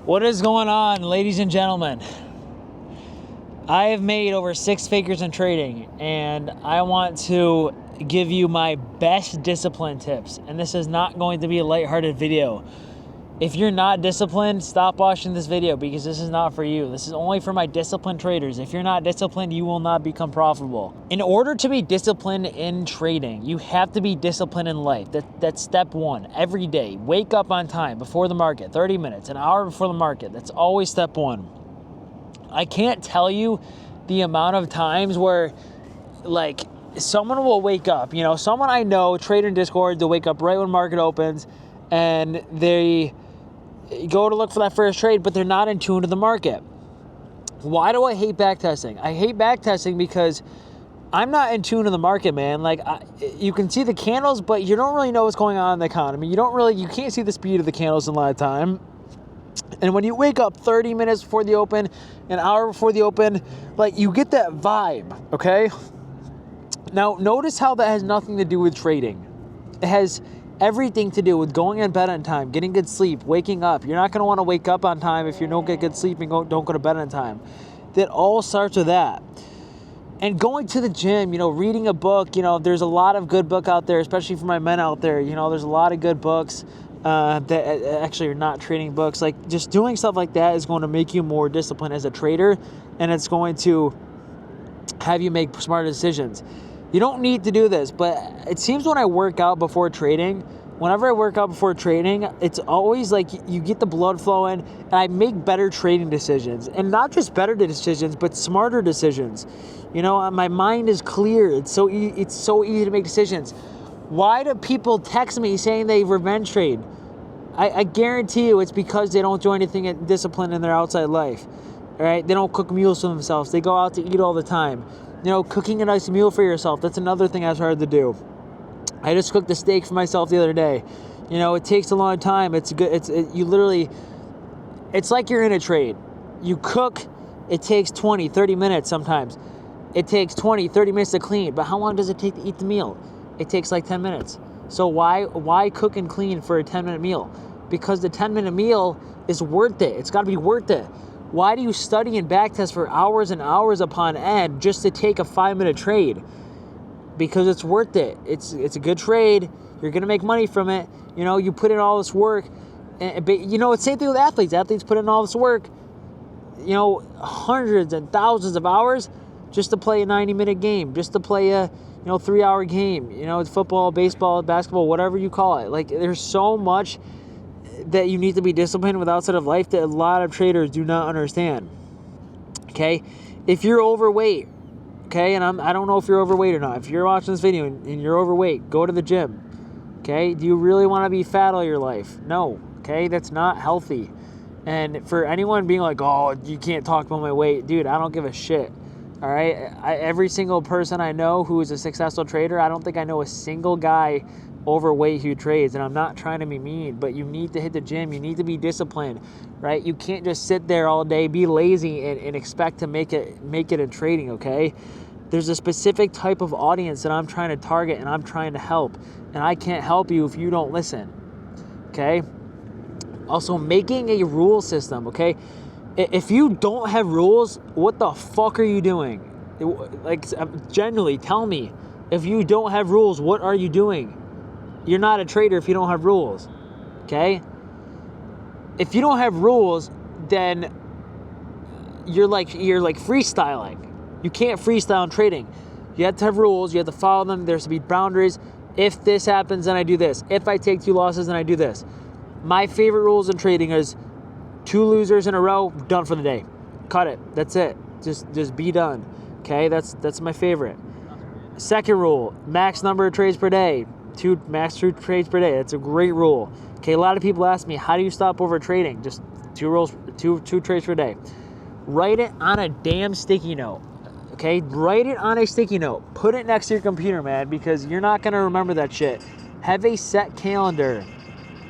What is going on, ladies and gentlemen? I have made over 6 figures in trading, and I want to give you my best discipline tips. And this is not going to be a lighthearted video. If you're not disciplined, stop watching this video because this is not for you. This is only for my disciplined traders. If you're not disciplined, you will not become profitable. In order to be disciplined in trading, you have to be disciplined in life. That's step one. Every day, wake up on time before the market, 30 minutes, an hour before the market. That's always step one. I can't tell you the amount of times where, like, someone will wake up, someone I know, trader in Discord, they'll wake up right when market opens, and they go to look for that first trade, but they're not in tune to the market. Why do I hate backtesting? I hate backtesting because I'm not in tune to the market, man. Like, you can see the candles, but you don't really know what's going on in the economy. You can't see the speed of the candles in a lot of time. And when you wake up 30 minutes before the open, an hour before the open, like, you get that vibe, okay? Now, notice how that has nothing to do with trading. It has everything to do with going in bed on time, getting good sleep, waking up. You're not going to want to wake up on time if you don't get good sleep and don't go to bed on time. That all starts with that. And going to the gym, reading a book, there's a lot of good book out there, especially for my men out there. There's a lot of good books that actually are not trading books. Like, just doing stuff like that is going to make you more disciplined as a trader, and it's going to have you make smarter decisions. You don't need to do this, but it seems when I work out before trading, whenever I work out before trading, it's always like you get the blood flowing, and I make better trading decisions. And not just better decisions, but smarter decisions. My mind is clear. It's so easy to make decisions. Why do people text me saying they revenge trade? I guarantee you it's because they don't do anything disciplined in their outside life. All right? They don't cook meals for themselves. They go out to eat all the time. Cooking a nice meal for yourself, that's another thing I've started to do. I just cooked a steak for myself the other day. It takes a long time. It's good. It's like you're in a trade. You cook, it takes 20, 30 minutes sometimes. It takes 20, 30 minutes to clean. But how long does it take to eat the meal? It takes like 10 minutes. So why cook and clean for a 10-minute meal? Because the 10-minute meal is worth it. It's got to be worth it. Why do you study and backtest for hours and hours upon end just to take a 5-minute trade? Because it's worth it. It's a good trade. You're going to make money from it. You put in all this work. But, it's the same thing with athletes. Athletes put in all this work, hundreds and thousands of hours just to play a 90-minute game, just to play a 3-hour game. It's football, baseball, basketball, whatever you call it. Like, there's so much that you need to be disciplined with outside of life that a lot of traders do not understand. Okay? If you're overweight, okay, and I don't know if you're overweight or not. If you're watching this video and you're overweight, go to the gym. Okay? Do you really want to be fat all your life? No. Okay? That's not healthy. And for anyone being like, oh, you can't talk about my weight, dude, I don't give a shit. All right? Every single person I know who is a successful trader, I don't think I know a single guy overweight who trades, and I'm not trying to be mean, but you need to hit the gym. You need to be disciplined, right? You can't just sit there all day, be lazy, and expect to make it in trading, okay? There's a specific type of audience that I'm trying to target and I'm trying to help, and I can't help you if you don't listen, okay? Also, making a rule system, okay? If you don't have rules, what the fuck are you doing? Like, genuinely, tell me. If you don't have rules, what are you doing? You're not a trader if you don't have rules, okay? If you don't have rules, then you're like freestyling. You can't freestyle in trading. You have to have rules. You have to follow them. There's to be boundaries. If this happens, then I do this. If I take 2 losses, then I do this. My favorite rules in trading is 2 losers in a row, done for the day. Cut it. That's it. Just be done. Okay? That's my favorite. Second rule, max number of trades per day. 2 trades per day. That's a great rule. Okay, a lot of people ask me, how do you stop over trading? Just 2 trades per day. Write it on a damn sticky note. Okay, write it on a sticky note. Put it next to your computer, man, because you're not gonna remember that shit. Have a set calendar.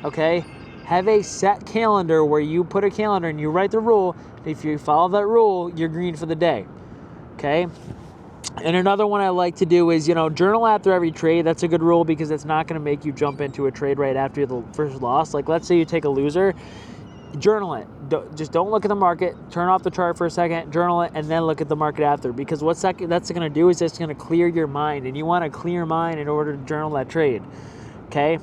Okay, have a set calendar where you put a calendar and you write the rule. If you follow that rule, you're green for the day. Okay. And another one I like to do is, journal after every trade. That's a good rule because it's not going to make you jump into a trade right after the first loss. Like, let's say you take a loser. journal it. Just don't look at the market. Turn off the chart for a second, journal it, and then look at the market after. Because what that's going to do is it's going to clear your mind, and you want a clear mind in order to journal that trade. Okay,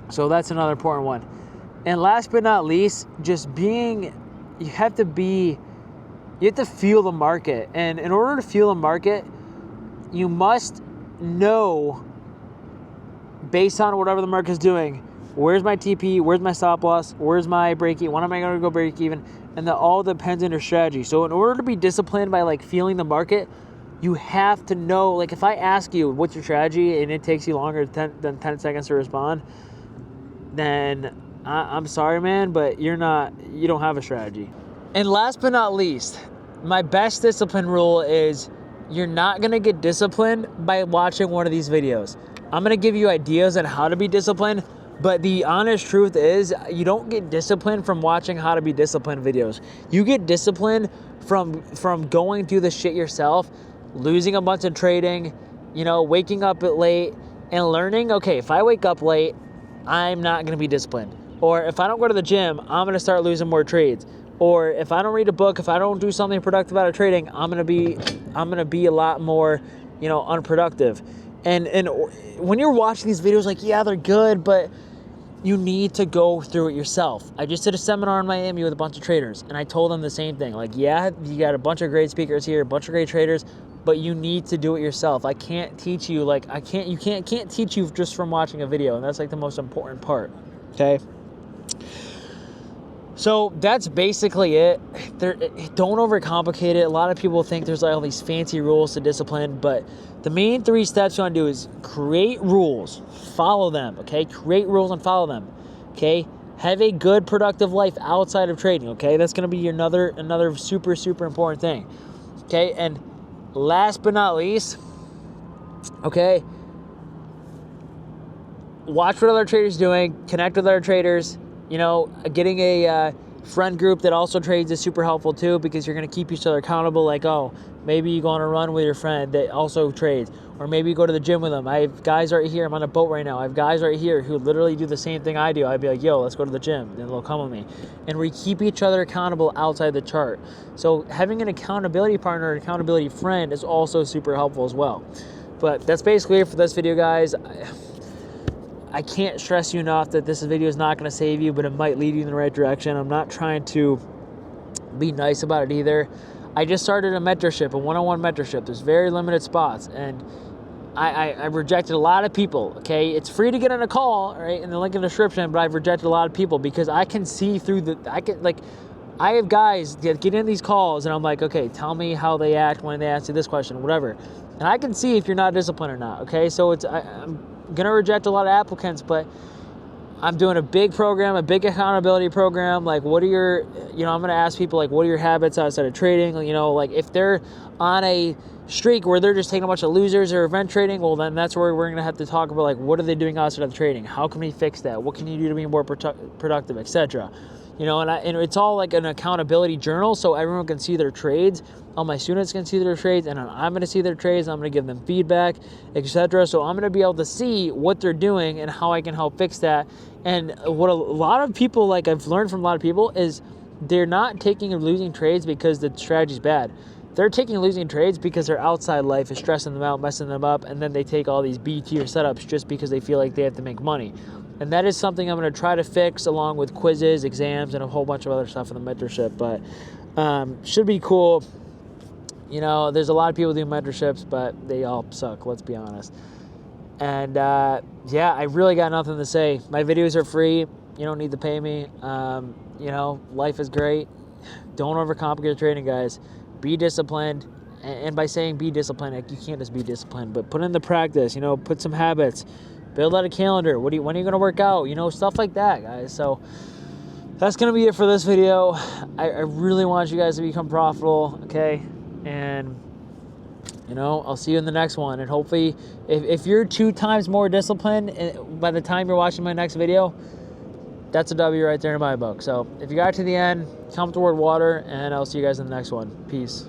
so that's another important one. And last but not least, you have to feel the market. And in order to feel the market, you must know, based on whatever the market is doing, where's my TP, where's my stop loss, where's my break even, when am I going to go break even, and that all depends on your strategy. So in order to be disciplined by like feeling the market, you have to know, like if I ask you what's your strategy and it takes you longer than 10 seconds to respond, then I'm sorry, man, but you don't have a strategy. And last but not least, my best discipline rule is you're not going to get disciplined by watching one of these videos. I'm going to give you ideas on how to be disciplined, but the honest truth is you don't get disciplined from watching how to be disciplined videos. You get disciplined from going through the shit yourself, losing a bunch of trading, waking up late and learning, okay, if I wake up late, I'm not going to be disciplined. Or if I don't go to the gym, I'm going to start losing more trades. Or if I don't read a book, if I don't do something productive out of trading, I'm going to be a lot more, unproductive. And when you're watching these videos, like, yeah, they're good, but you need to go through it yourself. I just did a seminar in Miami with a bunch of traders, and I told them the same thing. Like, yeah, you got a bunch of great speakers here, a bunch of great traders, but you need to do it yourself. I can't teach you, you can't teach you just from watching a video, and that's like the most important part. Okay? So that's basically it. Don't overcomplicate it. A lot of people think there's like all these fancy rules to discipline, but the main 3 steps you want to do is create rules, follow them, okay? Create rules and follow them, okay? Have a good, productive life outside of trading, okay? That's going to be another super, super important thing, okay? And last but not least, okay, watch what other traders doing, connect with other traders. Getting a friend group that also trades is super helpful too, because you're going to keep each other accountable. Like, oh, maybe you go on a run with your friend that also trades, or maybe you go to the gym with them. I have guys right here. I'm on a boat right now. I have guys right here who literally do the same thing I do. I'd be like, yo, let's go to the gym. Then they'll come with me. And we keep each other accountable outside the chart. So having an accountability partner, an accountability friend is also super helpful as well. But that's basically it for this video, guys. I can't stress you enough that this video is not going to save you, but it might lead you in the right direction. I'm not trying to be nice about it either. I just started a mentorship, a one-on-one mentorship. There's very limited spots, and I rejected a lot of people, okay? It's free to get on a call, right, in the link in the description, but I've rejected a lot of people because I can see through I have guys that get in these calls, and I'm like, okay, tell me how they act when they ask you this question, whatever. And I can see if you're not disciplined or not, okay? So I'm going to reject a lot of applicants, but I'm doing a big program, a big accountability program. Like, what are your, I'm going to ask people, like, what are your habits outside of trading? Like if they're on a streak where they're just taking a bunch of losers or event trading, well, then that's where we're going to have to talk about, like, what are they doing outside of trading? How can we fix that? What can you do to be more productive, etc.? And it's all like an accountability journal, so everyone can see their trades. All my students can see their trades, and I'm going to see their trades. I'm going to give them feedback, etc. So I'm going to be able to see what they're doing and how I can help fix that. And what a lot of people, like I've learned from a lot of people, is they're not taking or losing trades because the strategy's bad. They're taking losing trades because their outside life is stressing them out, messing them up, and then they take all these B-tier setups just because they feel like they have to make money. And that is something I'm going to try to fix along with quizzes, exams, and a whole bunch of other stuff in the mentorship. But should be cool. There's a lot of people doing mentorships, but they all suck, let's be honest. And yeah, I really got nothing to say. My videos are free. You don't need to pay me. Life is great. Don't overcomplicate trading, guys. Be disciplined. And by saying be disciplined, like, you can't just be disciplined, but put in the practice, put some habits. Build out a calendar. When are you going to work out? Stuff like that, guys. So that's going to be it for this video. I really want you guys to become profitable, okay? And, I'll see you in the next one. And hopefully, if you're 2 times more disciplined by the time you're watching my next video, that's a W right there in my book. So if you got to the end, come toward water, and I'll see you guys in the next one. Peace.